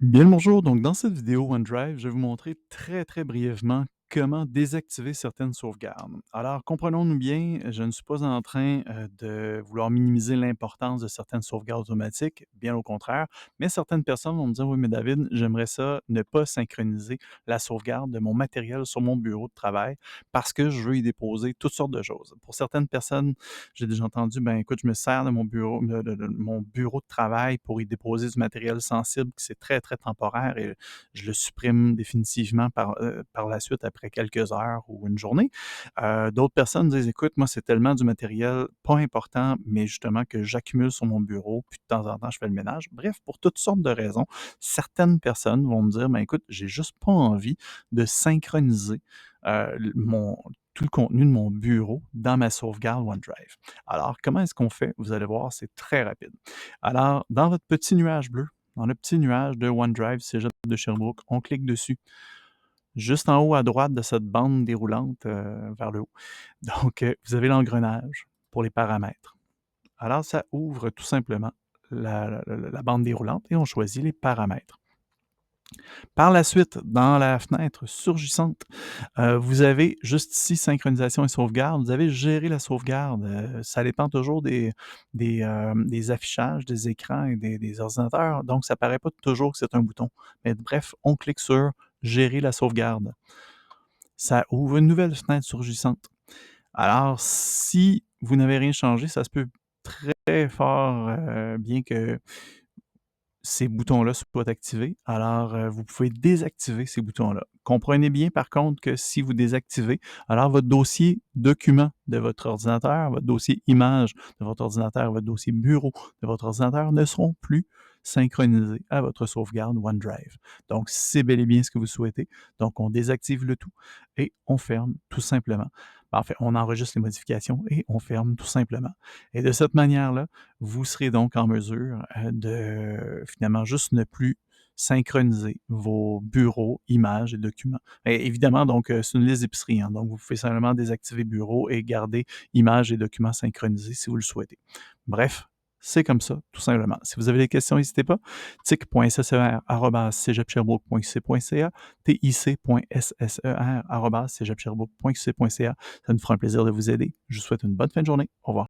Bien le bonjour, donc dans cette vidéo OneDrive, je vais vous montrer très brièvement comment désactiver certaines sauvegardes. Alors comprenons-nous bien, je ne suis pas en train de vouloir minimiser l'importance de certaines sauvegardes automatiques, bien au contraire, mais certaines personnes vont me dire, oui mais David, j'aimerais ça ne pas synchroniser la sauvegarde de mon matériel sur mon bureau de travail parce que je veux y déposer toutes sortes de choses. Pour certaines personnes, j'ai déjà entendu, ben écoute, je me sers de mon bureau, de mon bureau de travail pour y déposer du matériel sensible qui c'est très temporaire et je le supprime définitivement par la suite après quelques heures ou une journée. D'autres personnes disent, écoute, moi, c'est tellement du matériel pas important, mais justement que j'accumule sur mon bureau, puis de temps en temps, je fais le ménage. Bref, pour toutes sortes de raisons, certaines personnes vont me dire, ben écoute, j'ai juste pas envie de synchroniser tout le contenu de mon bureau dans ma sauvegarde OneDrive. Alors, comment est-ce qu'on fait? Vous allez voir, c'est très rapide. Alors, dans votre petit nuage bleu, dans le petit nuage de OneDrive Cégep de Sherbrooke, on clique dessus. Juste en haut à droite de cette bande déroulante vers le haut. Donc, vous avez l'engrenage pour les paramètres. Alors, ça ouvre tout simplement la bande déroulante et on choisit les paramètres. Par la suite, dans la fenêtre surgissante, vous avez juste ici synchronisation et sauvegarde. Vous avez géré la sauvegarde. Ça dépend toujours des affichages, des écrans et des ordinateurs. Donc, ça paraît pas toujours que c'est un bouton. Mais bref, on clique sur gérer la sauvegarde. Ça ouvre une nouvelle fenêtre surgissante. Alors, si vous n'avez rien changé, ça se peut très fort bien que ces boutons-là soient activés. Alors, vous pouvez désactiver ces boutons-là. Comprenez bien, par contre, que si vous désactivez, alors votre dossier document de votre ordinateur, votre dossier image de votre ordinateur, votre dossier bureau de votre ordinateur ne seront plus synchronisés à votre sauvegarde OneDrive. Donc, c'est bel et bien ce que vous souhaitez. Donc, on désactive le tout et on ferme tout simplement. En fait, on enregistre les modifications et on ferme tout simplement. Et de cette manière-là, vous serez donc en mesure de finalement juste ne plus synchroniser vos bureaux, images et documents. Et évidemment, donc, c'est une liste d'épicerie, hein, donc vous pouvez simplement désactiver bureau et garder images et documents synchronisés si vous le souhaitez. Bref, c'est comme ça, tout simplement. Si vous avez des questions, n'hésitez pas. tic.sser@cégeps-sherbrooke.qc.ca, tic.sser@cégeps-sherbrooke.qc.ca. Ça nous fera un plaisir de vous aider. Je vous souhaite une bonne fin de journée. Au revoir.